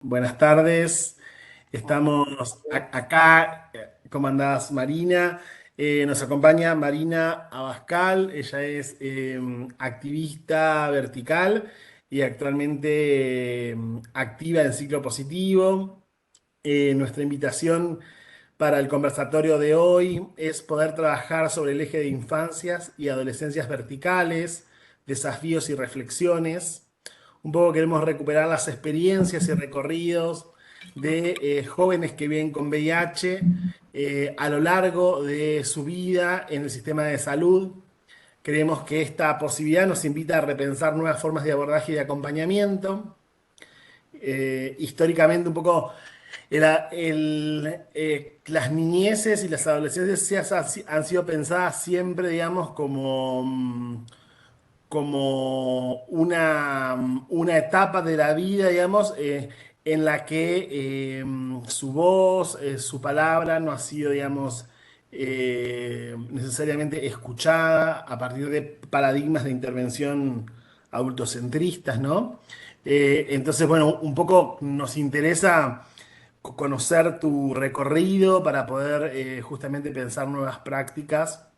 Buenas tardes. Estamos acá. ¿Cómo andás, Marina? Nos acompaña Marina Abascal. Ella es activista vertical y actualmente activa en ciclo positivo. Nuestra invitación para el conversatorio de hoy es poder trabajar sobre el eje de infancias y adolescencias verticales, desafíos y reflexiones. Un poco queremos recuperar las experiencias y recorridos de jóvenes que viven con VIH a lo largo de su vida en el sistema de salud. Creemos que esta posibilidad nos invita a repensar nuevas formas de abordaje y de acompañamiento. Históricamente, un poco las niñeces y las adolescencias han sido pensadas siempre, digamos, como una etapa de la vida, digamos, en la que su voz, su palabra no ha sido, digamos, necesariamente escuchada a partir de paradigmas de intervención adultocentristas, ¿no? Entonces, bueno, un poco nos interesa conocer tu recorrido para poder justamente pensar nuevas prácticas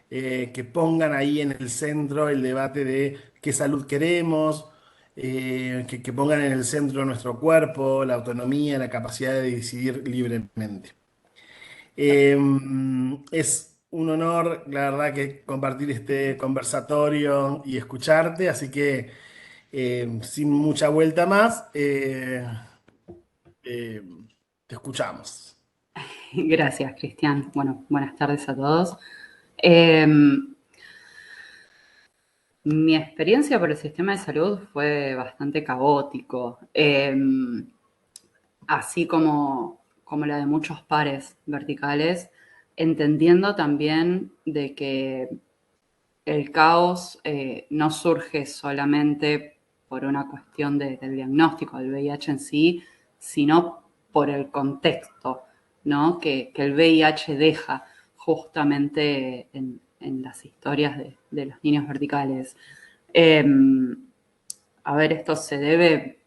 que pongan ahí en el centro el debate de qué salud queremos, que pongan en el centro nuestro cuerpo, la autonomía, la capacidad de decidir libremente. Eh, es un honor, la verdad, que compartir este conversatorio y escucharte, así que sin mucha vuelta más, eh, te escuchamos. Gracias, Cristian. Bueno, buenas tardes a todos. Eh, Mi experiencia por el sistema de salud fue bastante caótico, así como la de muchos pares verticales, entendiendo también de que el caos no surge solamente por una cuestión del diagnóstico del VIH en sí, sino por el contexto, ¿no? que el VIH deja justamente en las historias de los niños verticales. Eh, a ver, esto se debe,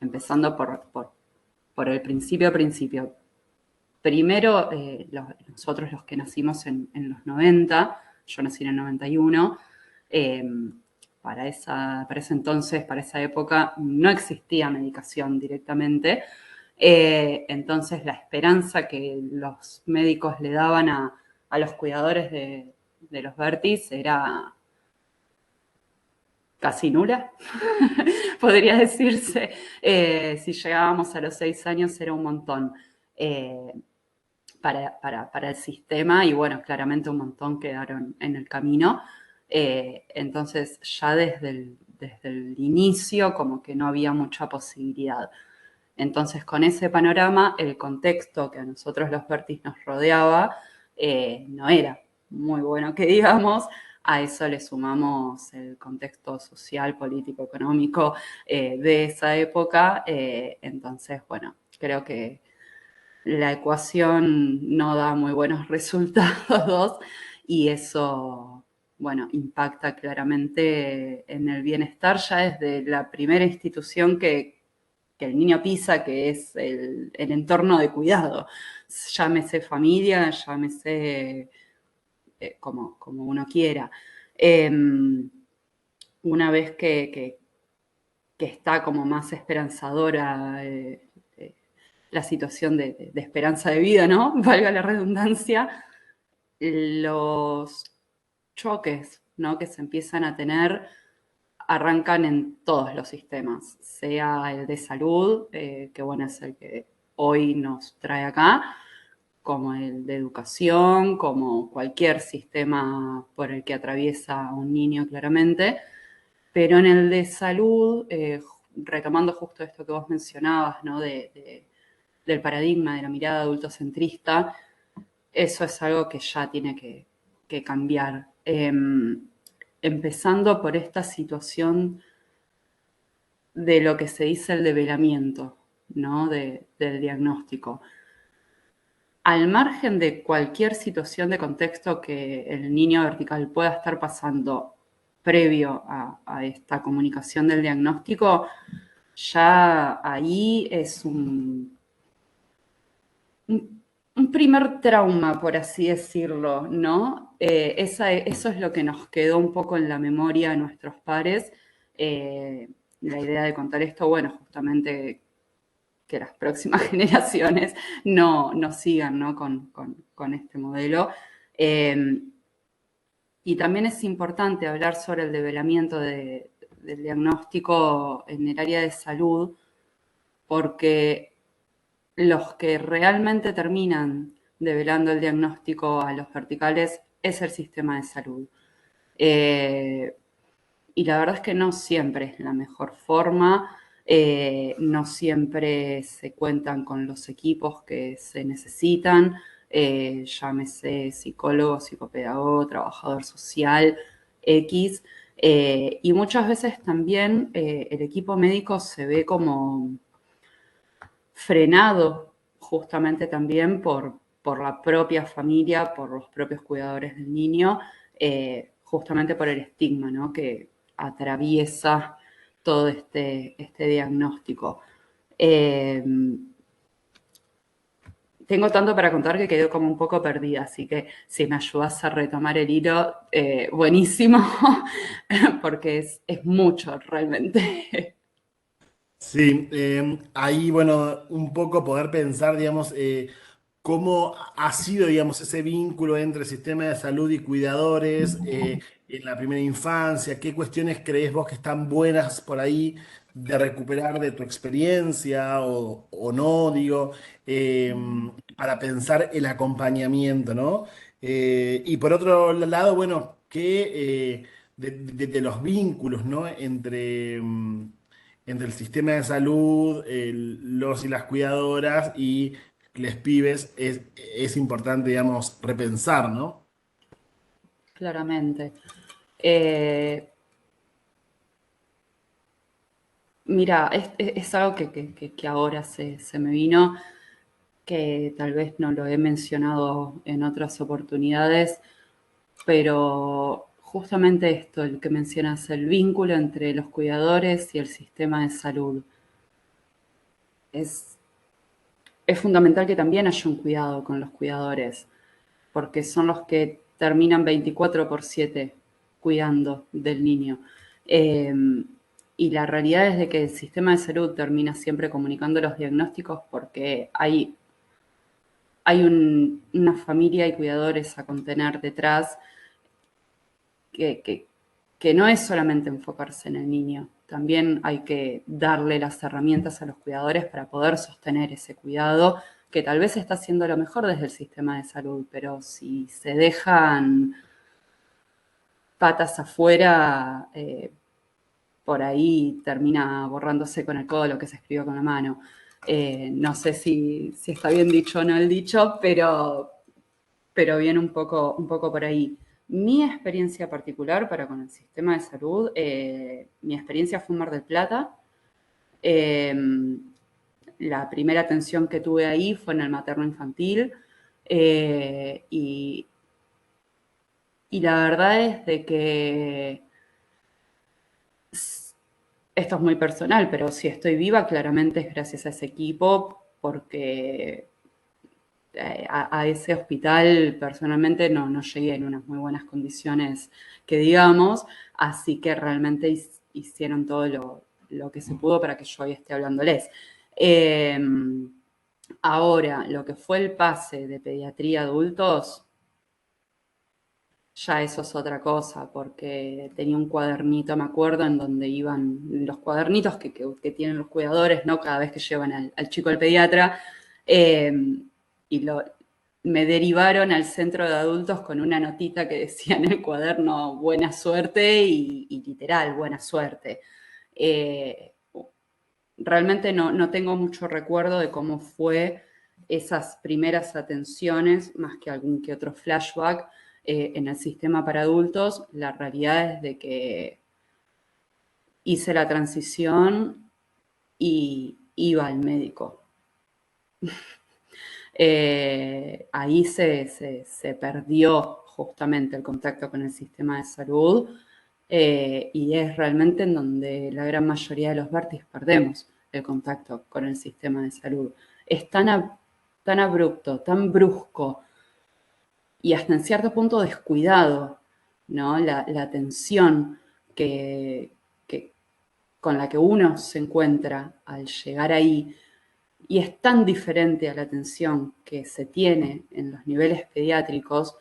empezando por el principio. Primero, nosotros los que nacimos en los 90, yo nací en el 91, eh, para ese entonces, para esa época, no existía medicación directamente. Entonces, la esperanza que los médicos le daban a los cuidadores de los Vertis era casi nula, podría decirse. Si llegábamos a los 6 años era un montón. Eh, para el sistema y bueno, claramente un montón quedaron en el camino. Entonces ya desde el inicio como que no había mucha posibilidad. Entonces con ese panorama, el contexto que a nosotros los Vertis nos rodeaba no era muy bueno que digamos. A eso le sumamos el contexto social, político, económico de esa época. Entonces, bueno, creo que la ecuación no da muy buenos resultados y eso, bueno, impacta claramente en el bienestar ya desde la primera institución que el niño pisa, que es el entorno de cuidado. Llámese familia, llámese como uno quiera. Eh, una vez que está como más esperanzadora la situación de esperanza de vida, ¿no? Valga la redundancia, los choques, ¿no? Que se empiezan a tener arrancan en todos los sistemas, sea el de salud, que bueno, es el que hoy nos trae acá, como el de educación, como cualquier sistema por el que atraviesa un niño claramente, pero en el de salud, retomando justo esto que vos mencionabas, ¿no? Del paradigma de la mirada adultocentrista, eso es algo que ya tiene que cambiar. Empezando por esta situación de lo que se dice el develamiento, ¿no? Del diagnóstico. Al margen de cualquier situación de contexto que el niño vertical pueda estar pasando previo a esta comunicación del diagnóstico, ya ahí es un primer trauma, por así decirlo, ¿no? Eso es lo que nos quedó un poco en la memoria de nuestros pares. La idea de contar esto, bueno, justamente que las próximas generaciones no sigan, ¿no? Con este modelo. Eh, y también es importante hablar sobre el develamiento del diagnóstico en el área de salud, porque los que realmente terminan develando el diagnóstico a los verticales es el sistema de salud. Y la verdad es que no siempre es la mejor forma, no siempre se cuentan con los equipos que se necesitan, llámese psicólogo, psicopedagogo, trabajador social, X, y muchas veces también el equipo médico se ve como frenado justamente también por la propia familia, por los propios cuidadores del niño, justamente por el estigma, ¿no? Que atraviesa todo este diagnóstico. Eh, tengo tanto para contar que quedé como un poco perdida, así que si me ayudas a retomar el hilo, buenísimo, porque es mucho realmente. Sí, ahí, bueno, un poco poder pensar, digamos, cómo ha sido, digamos, ese vínculo entre sistema de salud y cuidadores en la primera infancia. ¿Qué cuestiones crees vos que están buenas por ahí de recuperar de tu experiencia o no, digo, eh, para pensar el acompañamiento, ¿no? Y por otro lado, bueno, que de los vínculos, ¿no? Entre el sistema de salud, los y las cuidadoras y les pibes, es importante, digamos, repensar, ¿no? Claramente. Eh, Mira, es algo que ahora se me vino, que tal vez no lo he mencionado en otras oportunidades, pero justamente esto, el que mencionas, el vínculo entre los cuidadores y el sistema de salud. Es, es fundamental que también haya un cuidado con los cuidadores, porque son los que terminan 24/7 cuidando del niño. Eh, y la realidad es de que el sistema de salud termina siempre comunicando los diagnósticos porque hay una familia y cuidadores a contener detrás que, que, que no es solamente enfocarse en el niño, también hay que darle las herramientas a los cuidadores para poder sostener ese cuidado, que tal vez está haciendo lo mejor desde el sistema de salud, pero si se dejan patas afuera, por ahí termina borrándose con el codo lo que se escribió con la mano. No sé si está bien dicho o no el dicho, pero viene un poco por ahí. Mi experiencia particular para con el sistema de salud, mi experiencia fue en Mar del Plata. Eh, la primera atención que tuve ahí fue en el materno infantil. Y la verdad es de que esto es muy personal, pero si estoy viva, claramente es gracias a ese equipo, porque a ese hospital personalmente no llegué en unas muy buenas condiciones, que digamos, así que realmente hicieron todo lo que se pudo para que yo hoy esté hablándoles. Eh, Ahora, lo que fue el pase de pediatría adultos, ya eso es otra cosa, porque tenía un cuadernito, me acuerdo, en donde iban los cuadernitos que tienen los cuidadores, ¿no? Cada vez que llevan al chico al pediatra, eh, y me derivaron al centro de adultos con una notita que decía en el cuaderno buena suerte y literal, buena suerte. Eh, Realmente no tengo mucho recuerdo de cómo fue esas primeras atenciones, más que algún que otro flashback en el sistema para adultos. La realidad es de que hice la transición y iba al médico. Ahí se perdió justamente el contacto con el sistema de salud, y es realmente en donde la gran mayoría de los vértices perdemos. el contacto con el sistema de salud. Es tan abrupto, tan brusco y hasta en cierto punto descuidado, ¿no? La atención con la que uno se encuentra al llegar ahí, y es tan diferente a la atención que se tiene en los niveles pediátricos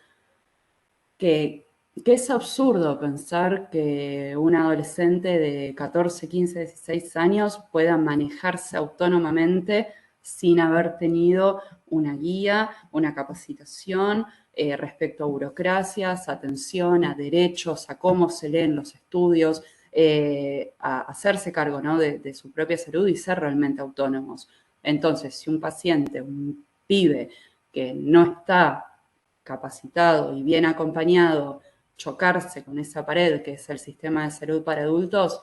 que, que es absurdo pensar que un adolescente de 14, 15, 16 años pueda manejarse autónomamente sin haber tenido una guía, una capacitación respecto a burocracias, atención a derechos, a cómo se leen los estudios, a hacerse cargo, ¿no? de su propia salud y ser realmente autónomos. Entonces, si un paciente, un pibe que no está capacitado y bien acompañado, chocarse con esa pared que es el sistema de salud para adultos,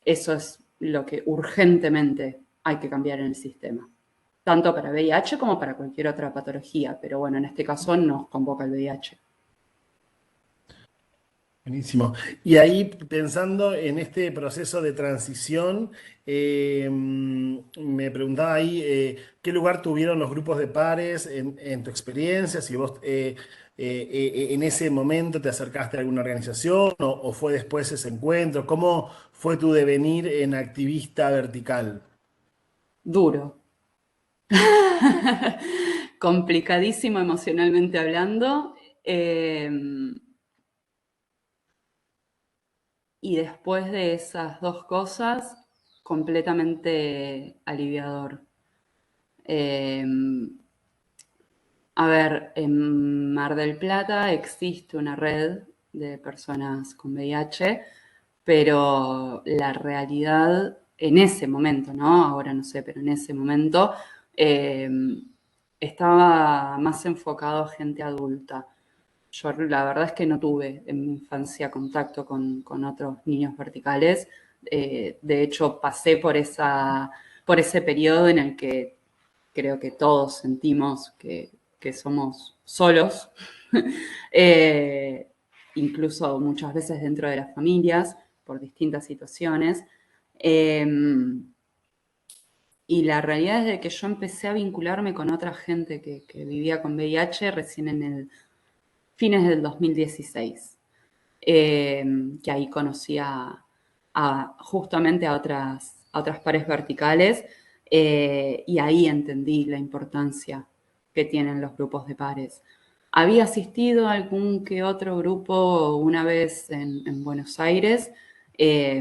eso es lo que urgentemente hay que cambiar en el sistema. Tanto para VIH como para cualquier otra patología, pero bueno, en este caso nos convoca el VIH. Buenísimo. Y ahí pensando en este proceso de transición, me preguntaba ahí qué lugar tuvieron los grupos de pares en tu experiencia, si vos en ese momento te acercaste a alguna organización o fue después ese encuentro, ¿cómo fue tu devenir en activista vertical? Duro. Complicadísimo emocionalmente hablando. Eh, y después de esas dos cosas, completamente aliviador. Eh, a ver, en Mar del Plata existe una red de personas con VIH, pero la realidad en ese momento, ¿no? Ahora no sé, pero en ese momento eh, estaba más enfocado a gente adulta. Yo la verdad es que no tuve en mi infancia contacto con otros niños verticales. De hecho, pasé por ese periodo en el que creo que todos sentimos que somos solos, eh, incluso muchas veces dentro de las familias, por distintas situaciones. Eh, y la realidad es de que yo empecé a vincularme con otra gente que vivía con VIH recién en el fines del 2016, que ahí conocí justamente a otras pares verticales y ahí entendí la importancia que tienen los grupos de pares. Había asistido a algún que otro grupo una vez en Buenos Aires, eh,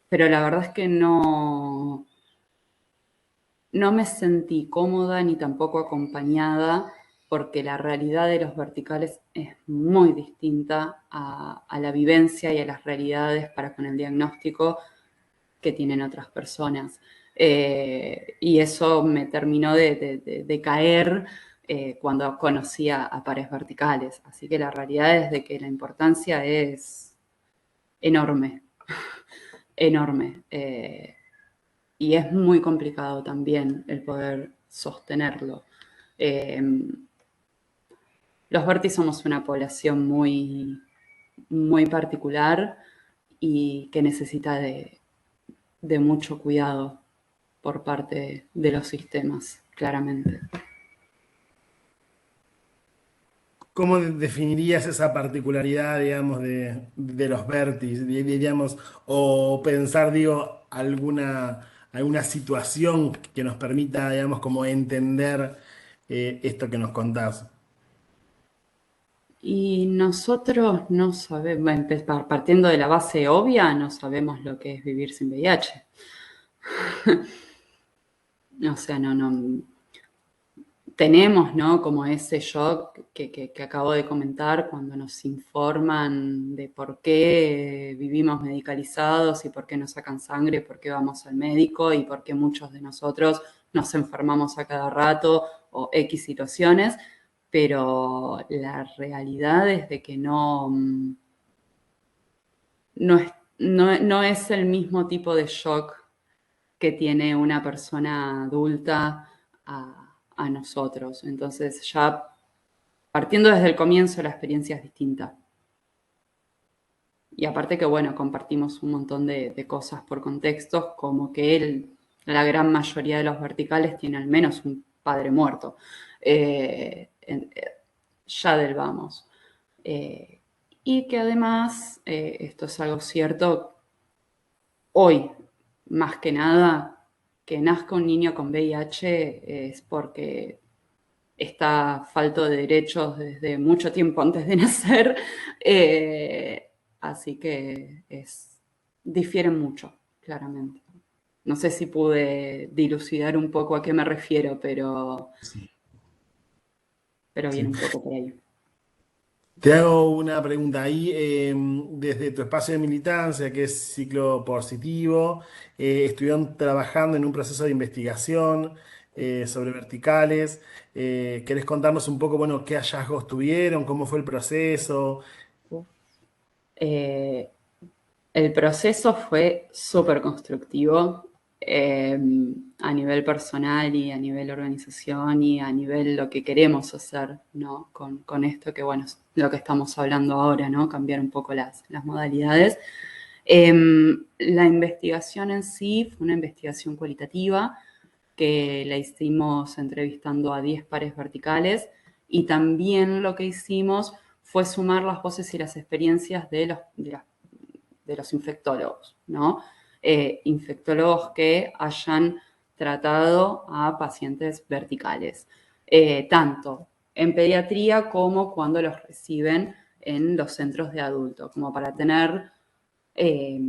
pero la verdad es que no me sentí cómoda ni tampoco acompañada porque la realidad de los verticales es muy distinta a la vivencia y a las realidades para con el diagnóstico que tienen otras personas. Y eso me terminó de caer cuando conocí a pares verticales. Así que la realidad es de que la importancia es enorme, enorme. Y es muy complicado también el poder sostenerlo. Eh, los Vertis somos una población muy particular y que necesita de mucho cuidado por parte de los sistemas, claramente. ¿Cómo definirías esa particularidad, digamos, de los vértices, digamos, o pensar, digo, alguna situación que nos permita, digamos, como entender esto que nos contás? Y nosotros no sabemos, partiendo de la base obvia, no sabemos lo que es vivir sin VIH. O sea, no, tenemos, ¿no? Como ese shock que acabo de comentar cuando nos informan de por qué vivimos medicalizados y por qué nos sacan sangre, por qué vamos al médico y por qué muchos de nosotros nos enfermamos a cada rato o X situaciones, pero la realidad es de que no es el mismo tipo de shock que tiene una persona adulta a nosotros. Entonces ya partiendo desde el comienzo la experiencia es distinta. Y aparte que, bueno, compartimos un montón de cosas por contextos, como que la gran mayoría de los verticales tiene al menos un padre muerto, ya del vamos. Eh, y que además, esto es algo cierto, hoy, más que nada, que nazca un niño con VIH es porque está falto de derechos desde mucho tiempo antes de nacer, así que difieren mucho, claramente. No sé si pude dilucidar un poco a qué me refiero, Sí, pero viene sí. un poco por ahí. Te hago una pregunta ahí, desde tu espacio de militancia, que es ciclo positivo, estuvieron trabajando en un proceso de investigación sobre verticales. ¿Querés contarnos un poco, bueno, qué hallazgos tuvieron, cómo fue el proceso? Eh, el proceso fue súper constructivo eh, a nivel personal y a nivel organización y a nivel lo que queremos hacer, ¿no? Con esto que, bueno, es lo que estamos hablando ahora, ¿no? Cambiar un poco las modalidades. La investigación en sí fue una investigación cualitativa que la hicimos entrevistando a 10 pares verticales y también lo que hicimos fue sumar las voces y las experiencias de los infectólogos, ¿no? Infectólogos que hayan tratado a pacientes verticales, tanto en pediatría como cuando los reciben en los centros de adultos, como para tener eh,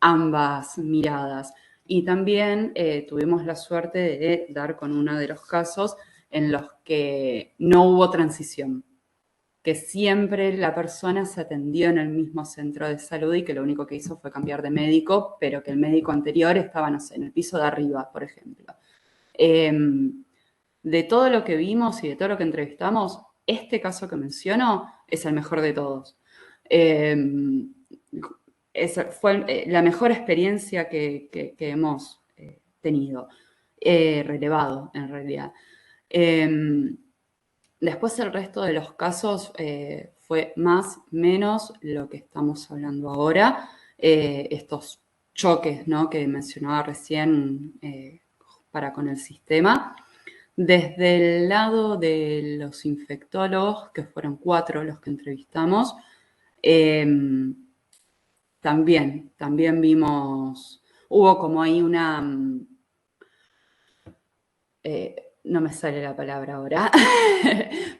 ambas miradas. Y también tuvimos la suerte de dar con uno de los casos en los que no hubo transición, que siempre la persona se atendió en el mismo centro de salud y que lo único que hizo fue cambiar de médico, pero que el médico anterior estaba, no sé, en el piso de arriba, por ejemplo. Eh, de todo lo que vimos y de todo lo que entrevistamos, este caso que menciono es el mejor de todos. Eh, fue la mejor experiencia que hemos tenido, relevado en realidad. Después el resto de los casos fue más, menos lo que estamos hablando ahora, estos choques, ¿no? Que mencionaba recién para con el sistema. Desde el lado de los infectólogos, que fueron 4 los que entrevistamos, eh, también vimos, hubo como ahí una, no me sale la palabra ahora,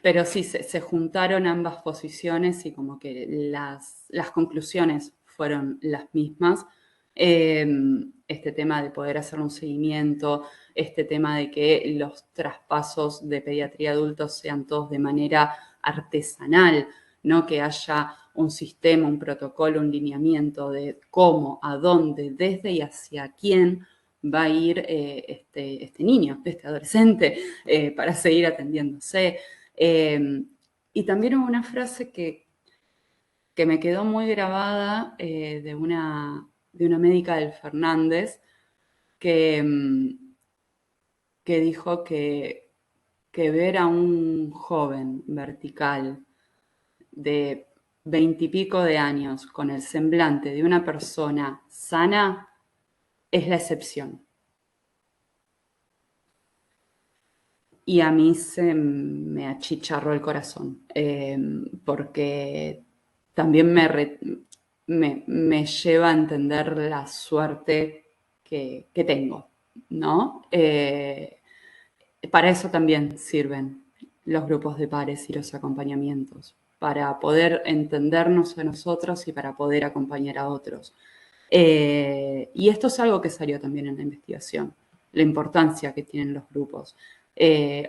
pero sí, se juntaron ambas posiciones y como que las conclusiones fueron las mismas. Este tema de poder hacer un seguimiento, este tema de que los traspasos de pediatría adultos sean todos de manera artesanal, no que haya un sistema, un protocolo, un lineamiento de cómo, a dónde, desde y hacia quién va a ir este niño, este adolescente, para seguir atendiéndose. Y también hubo una frase que me quedó muy grabada de una médica del Fernández que, que dijo que ver a un joven vertical de 20 y pico de años con el semblante de una persona sana es la excepción. Y a mí se me achicharró el corazón, porque también me lleva a entender la suerte que tengo, ¿no? Para eso también sirven los grupos de pares y los acompañamientos, para poder entendernos a nosotros y para poder acompañar a otros. Y esto es algo que salió también en la investigación, la importancia que tienen los grupos.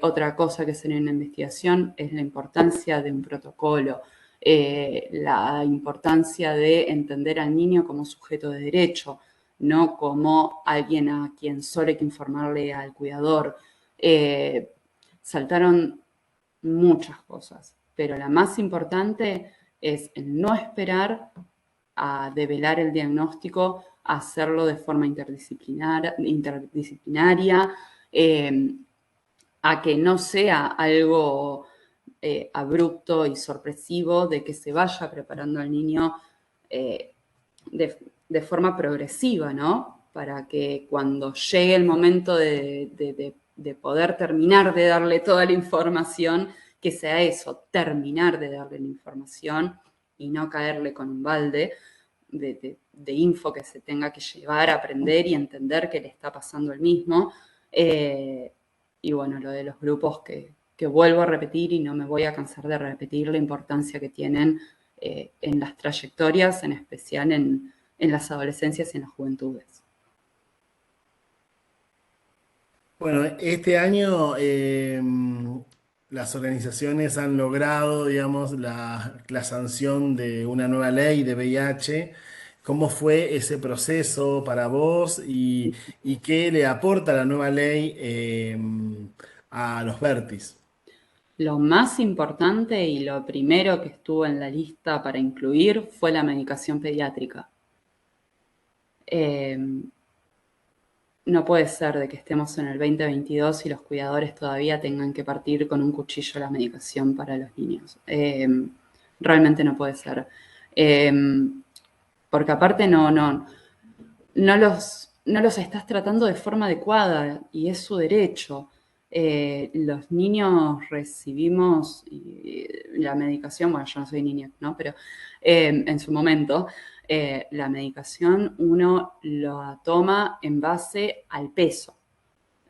Otra cosa que salió en la investigación es la importancia de un protocolo, la importancia de entender al niño como sujeto de derecho, no como alguien a quien solo hay que informarle al cuidador. Saltaron muchas cosas, pero la más importante es el no esperar a develar el diagnóstico, a hacerlo de forma interdisciplinaria, a que no sea algo abrupto y sorpresivo, de que se vaya preparando al niño de forma progresiva, ¿no? Para que cuando llegue el momento de poder terminar de darle toda la información, que sea eso, terminar de darle la información y no caerle con un balde de info que se tenga que llevar, aprender y entender que le está pasando el mismo. Y bueno, lo de los grupos que vuelvo a repetir y no me voy a cansar de repetir la importancia que tienen en las trayectorias, en especial en las adolescencias y en las juventudes. Bueno, este año las organizaciones han logrado, digamos, la sanción de una nueva ley de VIH. ¿Cómo fue ese proceso para vos y qué le aporta la nueva ley a los Vertis? Lo más importante y lo primero que estuvo en la lista para incluir fue la medicación pediátrica. Eh, no puede ser de que estemos en el 2022 y los cuidadores todavía tengan que partir con un cuchillo la medicación para los niños. Realmente no puede ser. Eh, porque aparte no los estás tratando de forma adecuada y es su derecho. Los niños recibimos la medicación, bueno, yo no soy niña, ¿no? Pero en su momento, la medicación uno la toma en base al peso.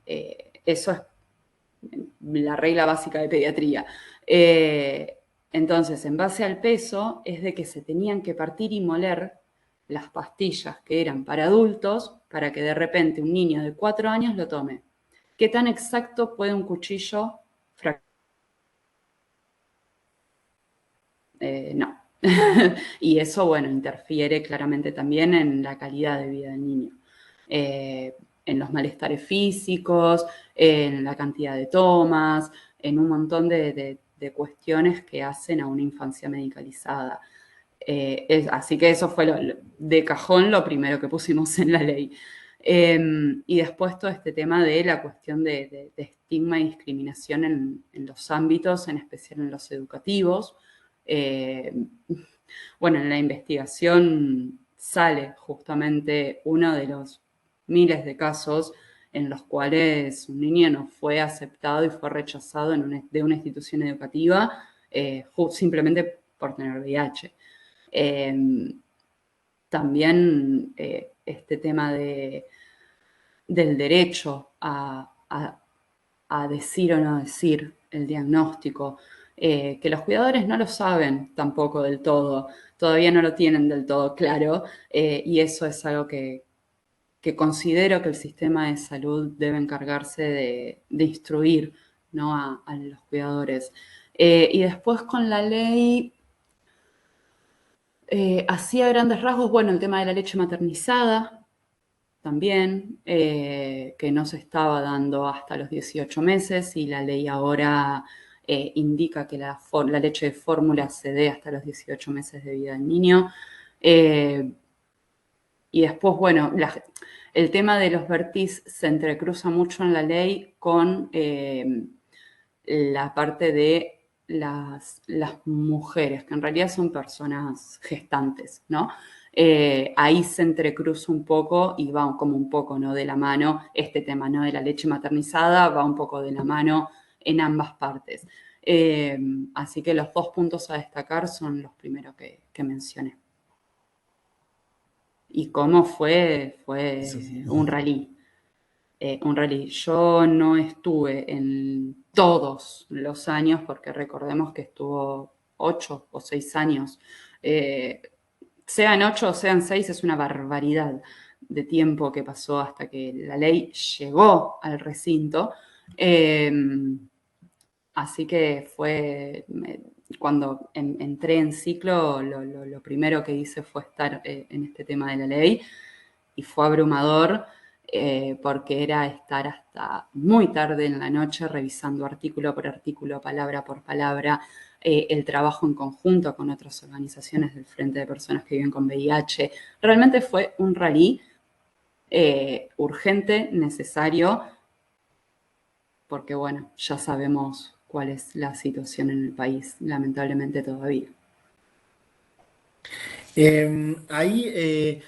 Eso es la regla básica de pediatría. Entonces, en base al peso, es de que se tenían que partir y moler las pastillas que eran para adultos para que de repente un niño de 4 años lo tome. ¿Qué tan exacto puede un cuchillo fracturar? No. Y eso, bueno, interfiere claramente también en la calidad de vida del niño. En los malestares físicos, en la cantidad de tomas, en un montón de cuestiones que hacen a una infancia medicalizada. Así que eso fue de cajón lo primero que pusimos en la ley. Y después todo este tema de la cuestión de estigma y discriminación en los ámbitos, en especial en los educativos. Eh, bueno, en la investigación sale justamente uno de los miles de casos en los cuales un niño no fue aceptado y fue rechazado de una institución educativa simplemente por tener VIH. Eh, también este tema del derecho a decir o no decir el diagnóstico, que los cuidadores no lo saben tampoco del todo, todavía no lo tienen del todo claro, y eso es algo que considero que el sistema de salud debe encargarse de instruir, ¿no? a los cuidadores. Y después con la ley, así a grandes rasgos, bueno, el tema de la leche maternizada también, que no se estaba dando hasta los 18 meses y la ley ahora indica que la leche de fórmula se dé hasta los 18 meses de vida del niño. Y después, bueno, el tema de los vertis se entrecruza mucho en la ley con la parte de las mujeres, que en realidad son personas gestantes, ¿no? Ahí se entrecruza un poco y va como un poco, ¿no? De la mano este tema, ¿no? De la leche maternizada, va un poco de la mano en ambas partes. Así que los dos puntos a destacar son los primeros que mencioné. Y cómo fue Sí. un rally. Un rally. Yo no estuve en todos los años, porque recordemos que estuvo 8 o 6 años. Sean 8 o sean 6, es una barbaridad de tiempo que pasó hasta que la ley llegó al recinto. Eh, Así que cuando entré en ciclo, lo primero que hice fue estar en este tema de la ley y fue abrumador porque era estar hasta muy tarde en la noche revisando artículo por artículo, palabra por palabra, el trabajo en conjunto con otras organizaciones del Frente de Personas que Viven con VIH. Realmente fue un rally urgente, necesario, porque bueno, ya sabemos cuál es la situación en el país, lamentablemente todavía. Ahí,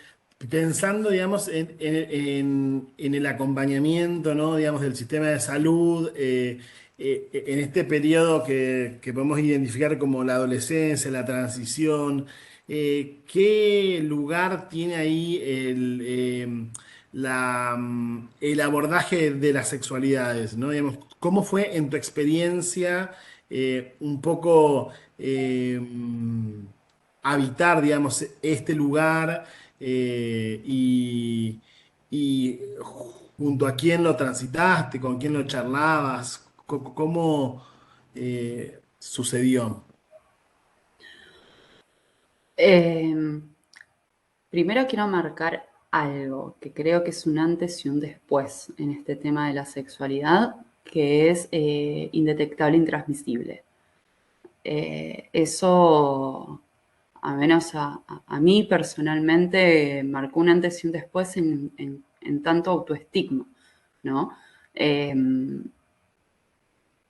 pensando, digamos, en el acompañamiento, ¿no? Digamos, del sistema de salud, en este periodo que podemos identificar como la adolescencia, la transición, ¿qué lugar tiene ahí el abordaje de las sexualidades, ¿no? Digamos, ¿cómo fue en tu experiencia un poco... habitar, digamos, este lugar y junto a quién lo transitaste, con quién lo charlabas, cómo sucedió? Eh, Primero quiero marcar algo que creo que es un antes y un después en este tema de la sexualidad, que es indetectable, intransmisible. Eso, a menos a mí personalmente, marcó un antes y un después en tanto autoestigma, ¿no? Eh,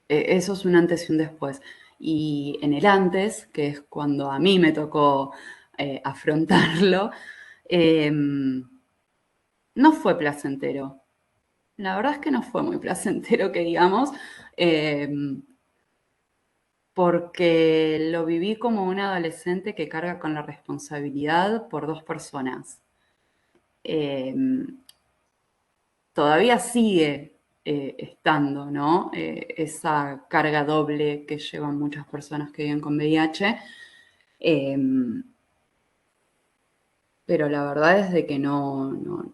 Eso es un antes y un después. Y en el antes, que es cuando a mí me tocó afrontarlo, eh, no fue placentero. La verdad es que no fue muy placentero, que digamos, eh, porque lo viví como un adolescente que carga con la responsabilidad por dos personas. Eh, Todavía sigue estando, ¿no? Esa carga doble que llevan muchas personas que viven con VIH. Eh, pero la verdad es de que no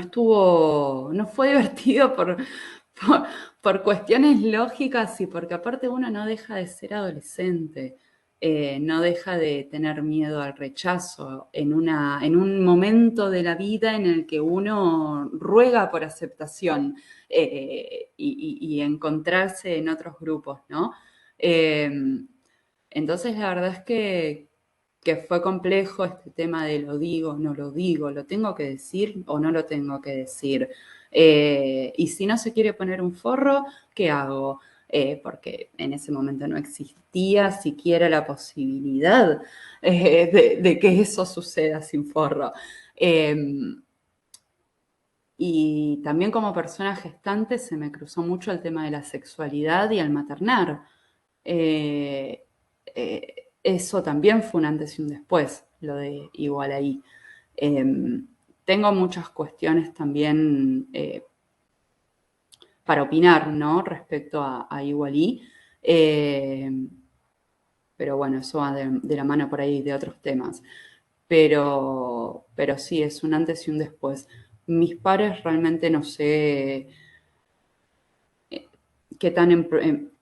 estuvo, no fue divertido por, por cuestiones lógicas y porque aparte uno no deja de ser adolescente, no deja de tener miedo al rechazo en un momento de la vida en el que uno ruega por aceptación y encontrarse en otros grupos, ¿no? Eh, entonces la verdad es que fue complejo este tema de lo digo, no lo digo, lo tengo que decir o no lo tengo que decir. Y si no se quiere poner un forro, ¿qué hago? Porque en ese momento no existía siquiera la posibilidad de que eso suceda sin forro. Eh, y también como persona gestante se me cruzó mucho el tema de la sexualidad y el maternar. Eh, Eso también fue un antes y un después, lo de igual ahí. Eh, Tengo muchas cuestiones también para opinar, ¿no? Respecto a Igualí. Eh, pero bueno, eso va de la mano por ahí de otros temas. Pero sí, es un antes y un después. Mis padres realmente no sé qué tan,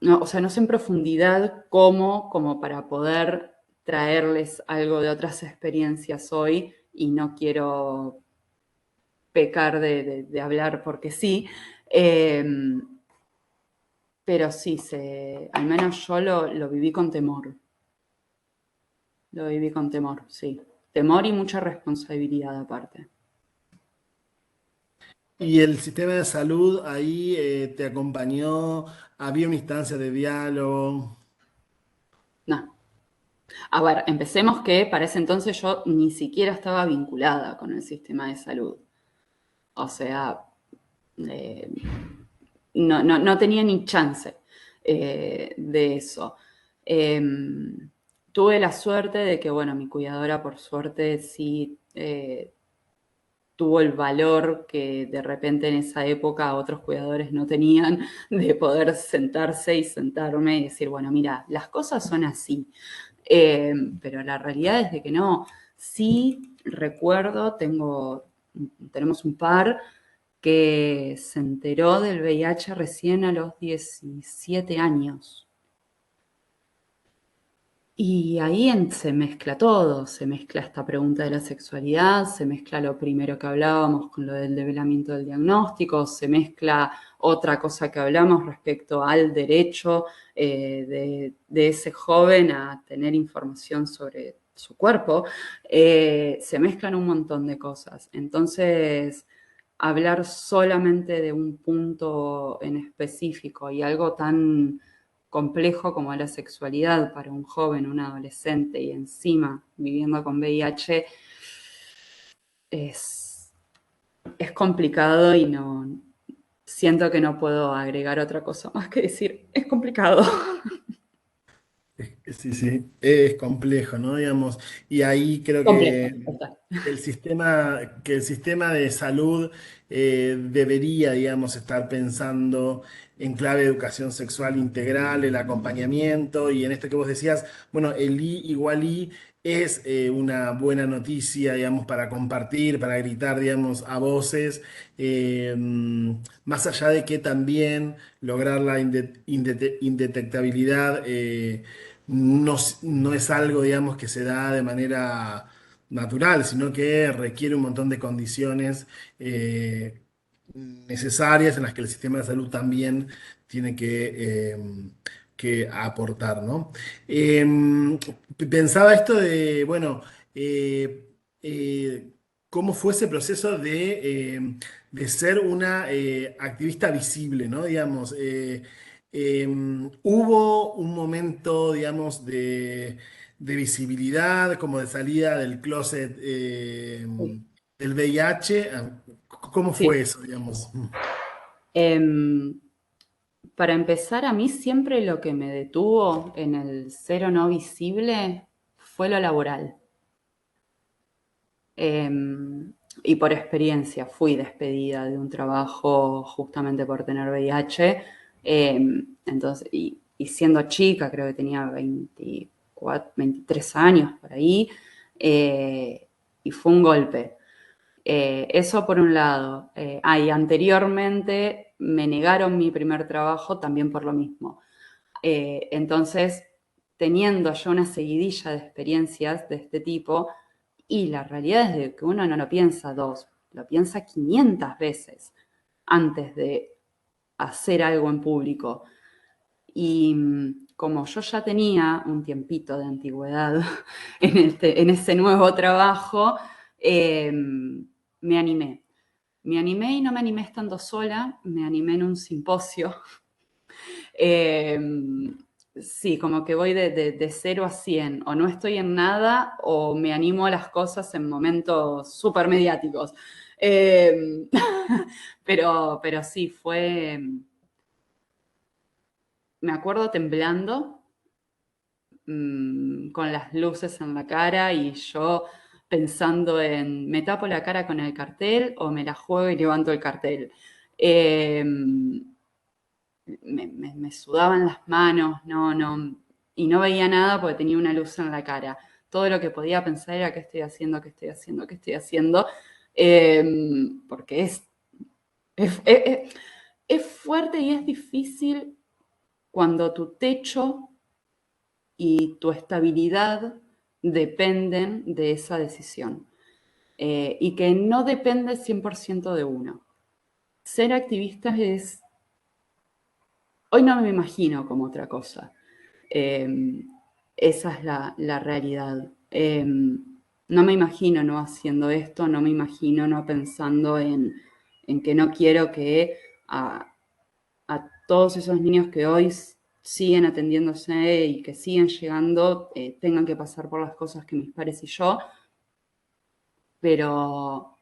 no, o sea, no sé en profundidad cómo, como para poder traerles algo de otras experiencias hoy y no quiero pecar de hablar porque sí, eh, pero sí, al menos yo lo viví con temor, lo viví con temor, sí. Temor y mucha responsabilidad aparte. ¿Y el sistema de salud ahí te acompañó? ¿Había una instancia de diálogo? No. A ver, empecemos que para ese entonces yo ni siquiera estaba vinculada con el sistema de salud. O sea, eh, no tenía ni chance de eso. Eh, Tuve la suerte de que, bueno, mi cuidadora, por suerte, sí tuvo el valor que de repente en esa época otros cuidadores no tenían, de poder sentarse y sentarme y decir, bueno, mira, las cosas son así. Pero la realidad es de que no. Sí recuerdo, tenemos un par que se enteró del VIH recién a los 17 años. Y ahí se mezcla todo, se mezcla esta pregunta de la sexualidad, se mezcla lo primero que hablábamos con lo del develamiento del diagnóstico, se mezcla otra cosa que hablamos respecto al derecho de ese joven a tener información sobre su cuerpo. Se mezclan un montón de cosas. Entonces, hablar solamente de un punto en específico y algo tan complejo como la sexualidad para un joven, un adolescente y encima viviendo con VIH es, es complicado y no siento que no puedo agregar otra cosa más que decir, es complicado. Sí, sí, es complejo, ¿no? Digamos, y ahí creo Complejo. que que el sistema de salud debería, digamos, estar pensando en clave de educación sexual integral, el acompañamiento, y en esto que vos decías, bueno, el I igual I es una buena noticia, digamos, para compartir, para gritar, digamos, a voces, más allá de que también lograr la indetectabilidad. No, no es algo, digamos, que se da de manera natural, sino que requiere un montón de condiciones necesarias en las que el sistema de salud también tiene que aportar, ¿no? Eh, Pensaba esto de, bueno, eh, eh, cómo fue ese proceso de ser una activista visible, ¿no? Digamos, hubo un momento, digamos, de visibilidad, como de salida del closet del VIH. ¿Cómo fue Sí. eso, digamos? Em, para empezar, a mí siempre lo que me detuvo en el cero no visible fue lo laboral. Y por experiencia fui despedida de un trabajo justamente por tener VIH. Entonces, y siendo chica, creo que tenía 24, 23 años por ahí, y fue un golpe. Eso por un lado. Y anteriormente me negaron mi primer trabajo también por lo mismo. Entonces, teniendo yo una seguidilla de experiencias de este tipo, y la realidad es de que uno no lo piensa dos, lo piensa 500 veces antes de hacer algo en público. Y como yo ya tenía un tiempito de antigüedad en ese nuevo trabajo, me animé. Me animé y no me animé estando sola, me animé en un simposio. Eh, sí, como que voy de 0 a 100, o no estoy en nada, o me animo a las cosas en momentos súper mediáticos. Eh, pero sí, me acuerdo temblando, con las luces en la cara y yo pensando en, ¿me tapo la cara con el cartel o me la juego y levanto el cartel? Eh, me sudaban las manos, y no veía nada porque tenía una luz en la cara. Todo lo que podía pensar era qué estoy haciendo, qué estoy haciendo, qué estoy haciendo, eh, porque es fuerte y es difícil cuando tu techo y tu estabilidad dependen de esa decisión, y que no depende 100% de uno. Ser activista es, hoy no me imagino como otra cosa. Eh, Esa es la realidad. No me imagino no haciendo esto, no me imagino no pensando en que no quiero que a, a todos esos niños que hoy siguen atendiéndose y que siguen llegando, tengan que pasar por las cosas que mis pares y yo, pero,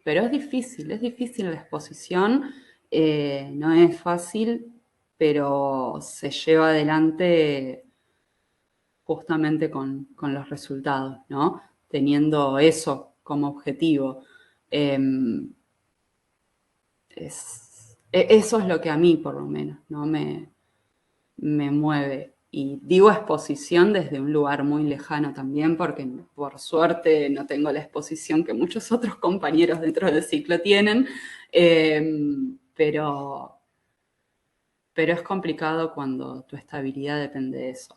pero es difícil la exposición, no es fácil, pero se lleva adelante justamente con los resultados, ¿no? Teniendo eso como objetivo. Eh, Eso es lo que a mí, por lo menos, ¿no? Me mueve. Y digo exposición desde un lugar muy lejano también, porque por suerte no tengo la exposición que muchos otros compañeros dentro del ciclo tienen, pero, pero es complicado cuando tu estabilidad depende de eso.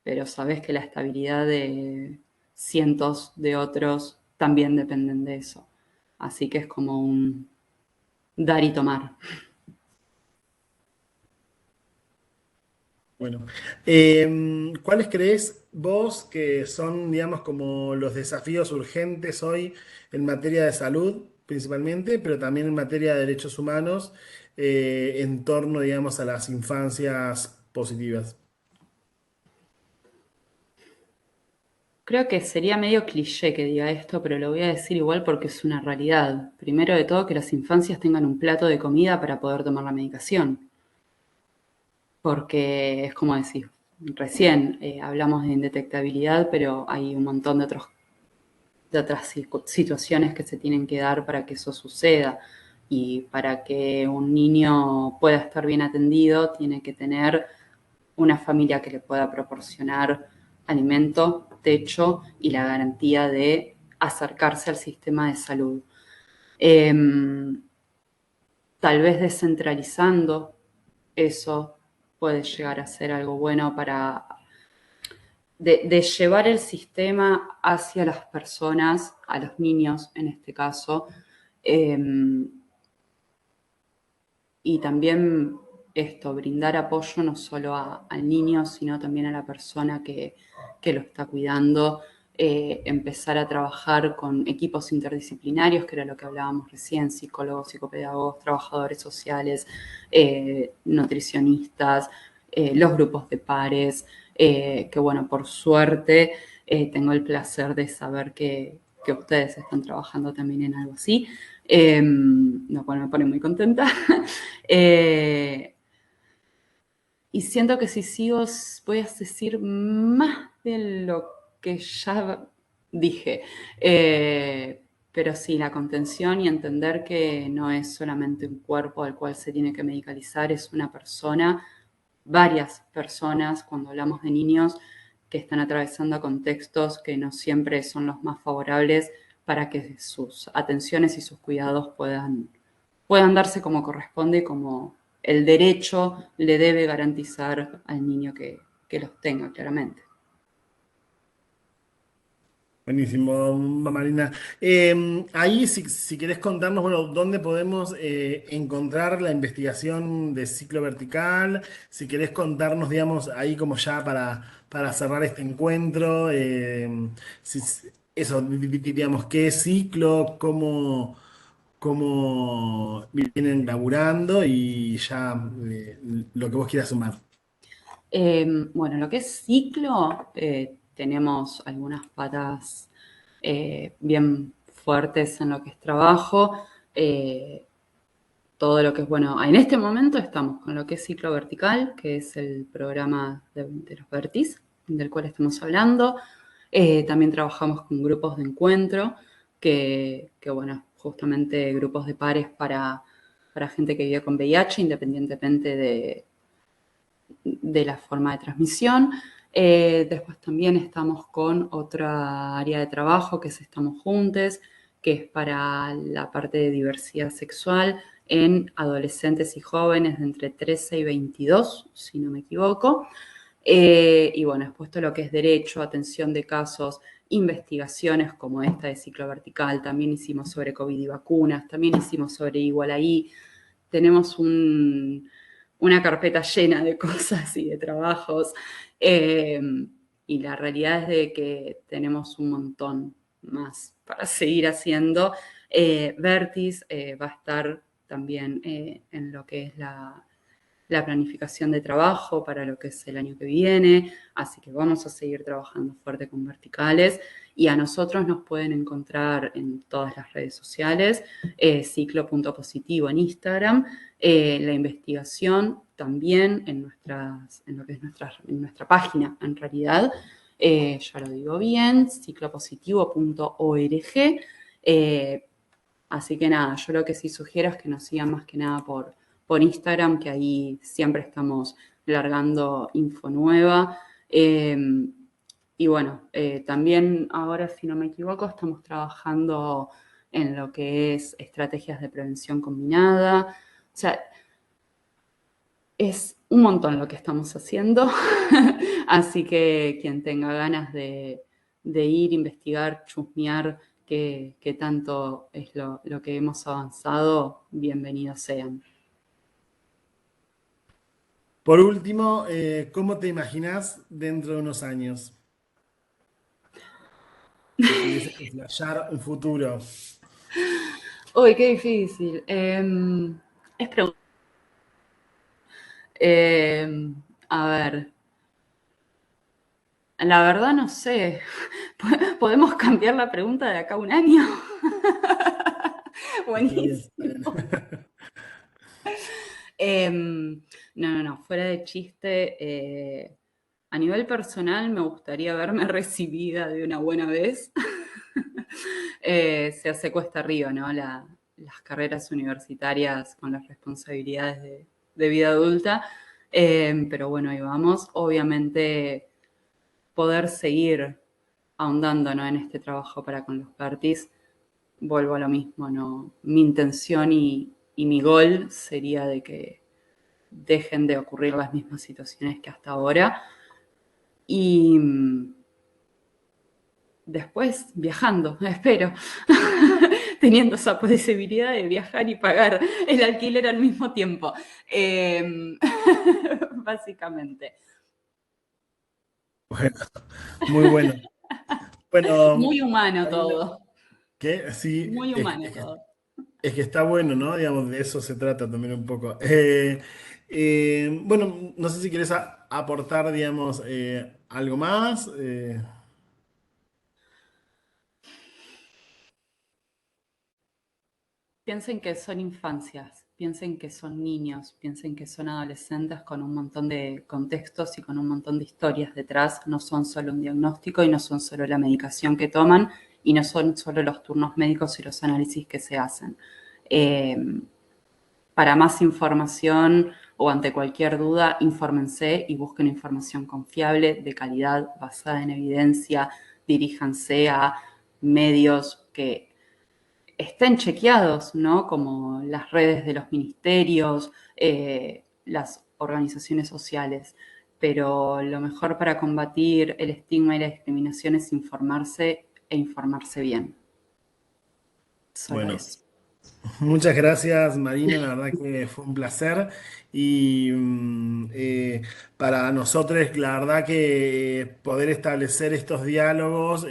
Pero sabes que la estabilidad de cientos de otros también dependen de eso. Así que es como un dar y tomar. Bueno, ¿cuáles crees vos que son, digamos, como los desafíos urgentes hoy en materia de salud, principalmente, pero también en materia de derechos humanos, en torno, digamos, a las infancias positivas. Creo que sería medio cliché que diga esto, pero lo voy a decir igual porque es una realidad. Primero de todo, que las infancias tengan un plato de comida para poder tomar la medicación. Porque es como decir, recién hablamos de indetectabilidad, pero hay un montón de otras situaciones que se tienen que dar para que eso suceda. Y para que un niño pueda estar bien atendido, tiene que tener una familia que le pueda proporcionar alimento, techo y la garantía de acercarse al sistema de salud. Eh, Tal vez descentralizando eso puede llegar a ser algo bueno para de llevar el sistema hacia las personas, a los niños en este caso, eh, y también esto, brindar apoyo no solo al niño, sino también a la persona que lo está cuidando, empezar a trabajar con equipos interdisciplinarios, que era lo que hablábamos recién, psicólogos, psicopedagogos, trabajadores sociales, nutricionistas, los grupos de pares, que bueno, por suerte tengo el placer de saber que ustedes están trabajando también en algo así, lo cual me pone muy contenta. Y siento que si sigo voy a decir más de lo que ya dije. Pero sí, la contención y entender que no es solamente un cuerpo al cual se tiene que medicalizar, es una persona, varias personas, cuando hablamos de niños que están atravesando contextos que no siempre son los más favorables para que sus atenciones y sus cuidados puedan darse como corresponde, como el derecho le debe garantizar al niño que los tenga, claramente. Buenísimo, Marina. Ahí, si querés contarnos, bueno, dónde podemos encontrar la investigación de ciclo vertical, si querés contarnos, digamos, ahí como ya para cerrar este encuentro, eso, digamos, qué ciclo, cómo vienen laburando y ya lo que vos quieras sumar. Bueno, lo que es ciclo, tenemos algunas patas bien fuertes en lo que es trabajo. Todo lo que es, bueno, en este momento estamos con lo que es ciclo vertical, que es el programa de los Vertis, del cual estamos hablando. También trabajamos con grupos de encuentro, bueno, justamente grupos de pares para gente que vive con VIH, independientemente de la forma de transmisión. Después también estamos con otra área de trabajo que es Estamos Juntes, que es para la parte de diversidad sexual en adolescentes y jóvenes de entre 13 y 22, si no me equivoco. Y bueno, expuesto lo que es derecho, atención de casos, investigaciones como esta de ciclo vertical, también hicimos sobre COVID y vacunas, también hicimos sobre Igualaí. Tenemos una carpeta llena de cosas y de trabajos. eh, y la realidad es de que tenemos un montón más para seguir haciendo. Vertis va a estar también en lo que es la planificación de trabajo para lo que es el año que viene, así que vamos a seguir trabajando fuerte con verticales y a nosotros nos pueden encontrar en todas las redes sociales, ciclo.positivo en Instagram, la investigación también en lo que es en nuestra página, en realidad, ya lo digo bien, ciclopositivo.org. Así que nada, yo lo que sí sugiero es que nos sigan más que nada por Instagram, que ahí siempre estamos largando info nueva. Eh, y bueno, también ahora, si no me equivoco, estamos trabajando en lo que es estrategias de prevención combinada. O sea, es un montón lo que estamos haciendo. Así que quien tenga ganas de ir, investigar, chusmear qué tanto es lo que hemos avanzado, bienvenidos sean. Por último, ¿cómo te imaginas dentro de unos años? Si tuvieses que flashear un futuro. Uy, qué difícil. Es pregunta. A ver, la verdad no sé. ¿Podemos cambiar la pregunta de acá a un año? Está bien, está bien. Buenísimo. No, fuera de chiste, a nivel personal me gustaría verme recibida de una buena vez. Se hace cuesta arriba, ¿no? Las carreras universitarias con las responsabilidades de vida adulta. Pero bueno, ahí vamos. Obviamente poder seguir ahondando, ¿no? En este trabajo para con los Pertis, vuelvo a lo mismo, ¿no? Mi intención y mi gol sería de que dejen de ocurrir las mismas situaciones que hasta ahora. Y después viajando, espero, teniendo esa posibilidad de viajar y pagar el alquiler al mismo tiempo. Básicamente. Bueno, muy bueno. Bueno, Muy humano Marina, todo. que sí, Muy humano todo. es que está bueno, ¿no? Digamos, de eso se trata también un poco. Bueno, no sé si quieres aportar, digamos, algo más. Piensen que son infancias, piensen que son niños, piensen que son adolescentes con un montón de contextos y con un montón de historias detrás. No son solo un diagnóstico y no son solo la medicación que toman y no son solo los turnos médicos y los análisis que se hacen. Eh, para más información o ante cualquier duda, infórmense y busquen información confiable, de calidad, basada en evidencia. Diríjanse a medios que estén chequeados, ¿no? Como las redes de los ministerios, las organizaciones sociales. Pero lo mejor para combatir el estigma y la discriminación es informarse e informarse bien. Solo Bueno, eso. muchas gracias, Marina. La verdad que fue un placer. Y para nosotros, la verdad que poder establecer estos diálogos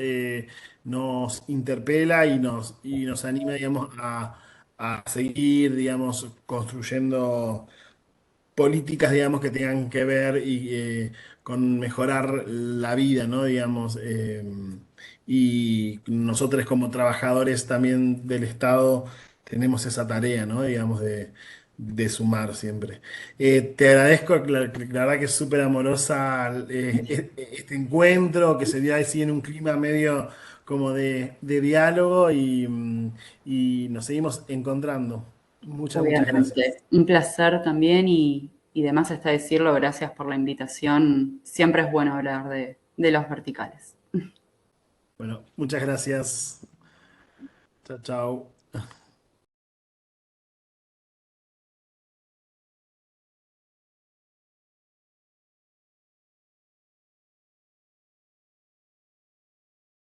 nos interpela y nos anima, digamos, a seguir, digamos, construyendo políticas, digamos, que tengan que ver con mejorar la vida, ¿no? Digamos, y nosotros como trabajadores también del Estado tenemos esa tarea, ¿no? Digamos, de sumar siempre. Te agradezco, la verdad que es súper amorosa este encuentro, que se dio así en un clima medio como de diálogo y nos seguimos encontrando. Muchas gracias. Obviamente. Un placer también y demás está decirlo, gracias por la invitación. Siempre es bueno hablar de los verticales. Bueno, muchas gracias. Chao, chao.